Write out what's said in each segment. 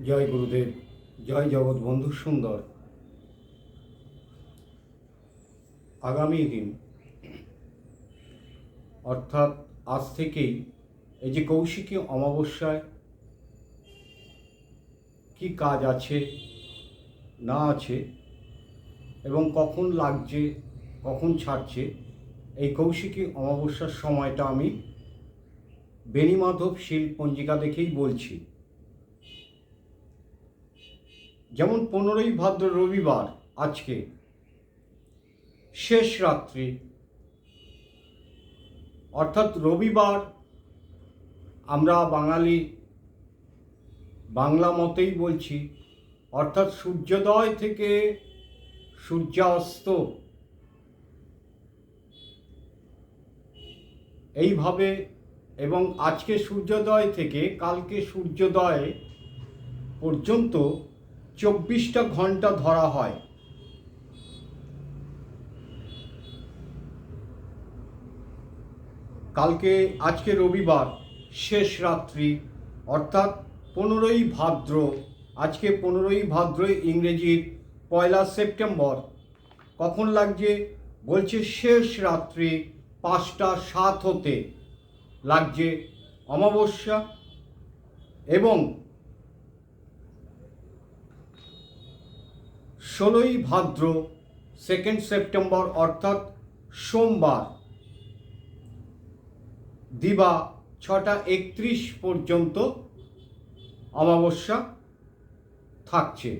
জয় গুরুদেব, জয় জগৎ বন্ধু সুন্দর। আগামী দিন অর্থাৎ আজ থেকেই এই যে কৌশিকী অমাবস্যায় কি কাজ আছে না আছে এবং কখন লাগছে কখন ছাড়ছে, এই কৌশিকী অমাবস্যার সময়টা আমি বেণীমাধব শীল পঞ্জিকা দেখেই বলছি। যেমন 15ই ভাদ্র রবিবার, আজকে শেষ রাত্রি, অর্থাৎ রবিবার আমরা বাঙালি বাংলা মতেই বলছি, অর্থাৎ সূর্যোদয় থেকে সূর্যাস্ত এইভাবে, এবং আজকে সূর্যোদয় থেকে কালকে সূর্যোদয় পর্যন্ত 24টা ঘন্টা ধরা হয়। আজকে রবিবার শেষ রাত্রি, অর্থাৎ 15ই ভাদ্র। আজকে 15ই ভাদ্র, ইংরেজির 1 সেপ্টেম্বর। কখন লাগছে বলছে শেষ রাত্রি 5টা 7 হতে লাগছে অমাবস্যা, এবং 16ই ভাদ্র 2 সেপ্টেম্বর অর্থাৎ সোমবার দিবা 6টা 31 পর্যন্ত অমাবস্যা থাকছে।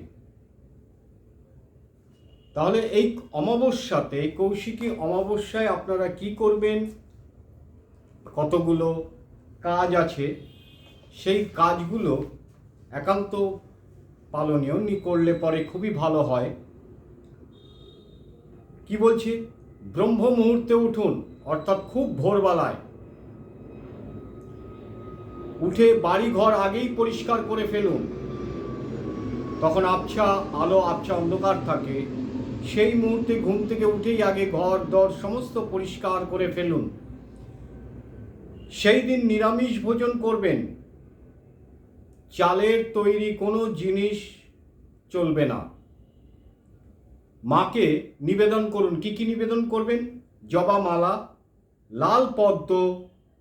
তাহলে এই অমাবস্যাতে, কৌশিকী অমাবস্যায় আপনারা কি করবেন, কতগুলো কাজ আছে, সেই কাজগুলো একান্ত পালনীয় করলে পরে খুবই ভালো হয়। কি বলছি, ব্রহ্ম মুহূর্তে উঠুন, অর্থাৎ খুব ভোরবেলায় উঠে বাড়ি ঘর আগেই পরিষ্কার করে ফেলুন। তখন আবছা আলো, আবছা অন্ধকার থাকে, সেই মুহূর্তে ঘুম থেকে উঠেই আগে ঘর দর সমস্ত পরিষ্কার করে ফেলুন। সেই দিন নিরামিষ ভোজন করবেন, চালের তৈরি কোনো জিনিস চলবে না। মাকে নিবেদন করুন। কি কি নিবেদন করবেন? জবা মালা, লাল পদ্ম,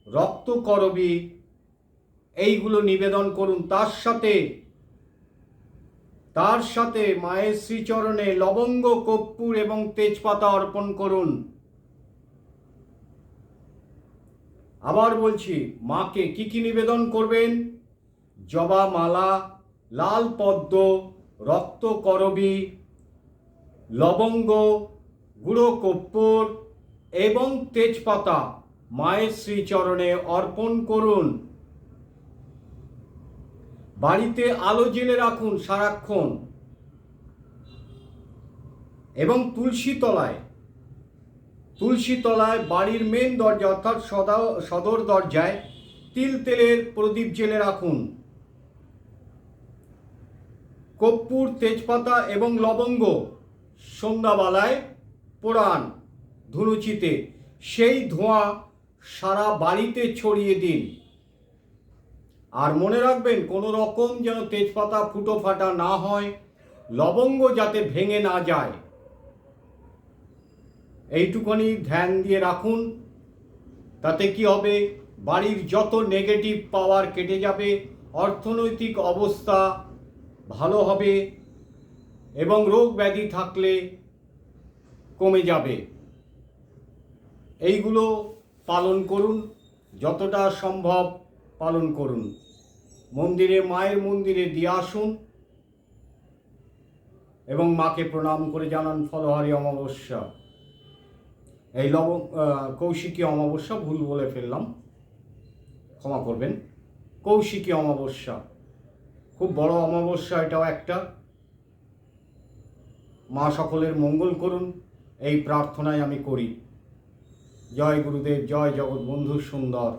রক্তকরবী, এইগুলো নিবেদন করুন। তার সাথে মায়ের শ্রীচরণে লবঙ্গ, কর্পূর এবং তেজপাতা অর্পণ করুন। আবার বলছি, মাকে কি কি নিবেদন করবেন? জবা মালা, লাল পদ্ম, রক্তকরবী, লবঙ্গ, গুঁড়ো কর্পূর এবং তেজপাতা মায়ের শ্রীচরণে অর্পণ করুন। বাড়িতে আলো জ্বেলে রাখুন সারাক্ষণ, এবং তুলসী তলায় বাড়ির মেন দরজা অর্থাৎ সদর দরজায় তেলের প্রদীপ জ্বেলে রাখুন। কর্পূর, তেজপাতা এবং লবঙ্গ সন্ধ্যাবেলায় পোড়ান ধুনুচিতে, সেই ধোঁয়া সারা বাড়িতে ছড়িয়ে দিন। আর মনে রাখবেন, কোনো রকম যেন তেজপাতা ফুটো ফাটা না হয়, লবঙ্গ যাতে ভেঙে না যায়, এইটুকুনি ধ্যান দিয়ে রাখুন। তাতে কি হবে, বাড়ির যত নেগেটিভ পাওয়ার কেটে যাবে, অর্থনৈতিক অবস্থা ভালো হবে এবং রোগ ব্যাধি থাকলে কমে যাবে। এইগুলো পালন করুন, যতটা সম্ভব পালন করুন। মায়ের মন্দিরে দিয়ে আসুন এবং মাকে প্রণাম করে জানান ফলহারি অমাবস্যা। এই কৌশিকী অমাবস্যা, ভুল বলে ফেললাম, ক্ষমা করবেন। কৌশিকী অমাবস্যা খুব বড় অমাবস্যা, এটাও একটা। মা সকলের মঙ্গল করুন, এই প্রার্থনায় আমি করি। জয় গুরুদেব, জয় জগৎ বন্ধু সুন্দর।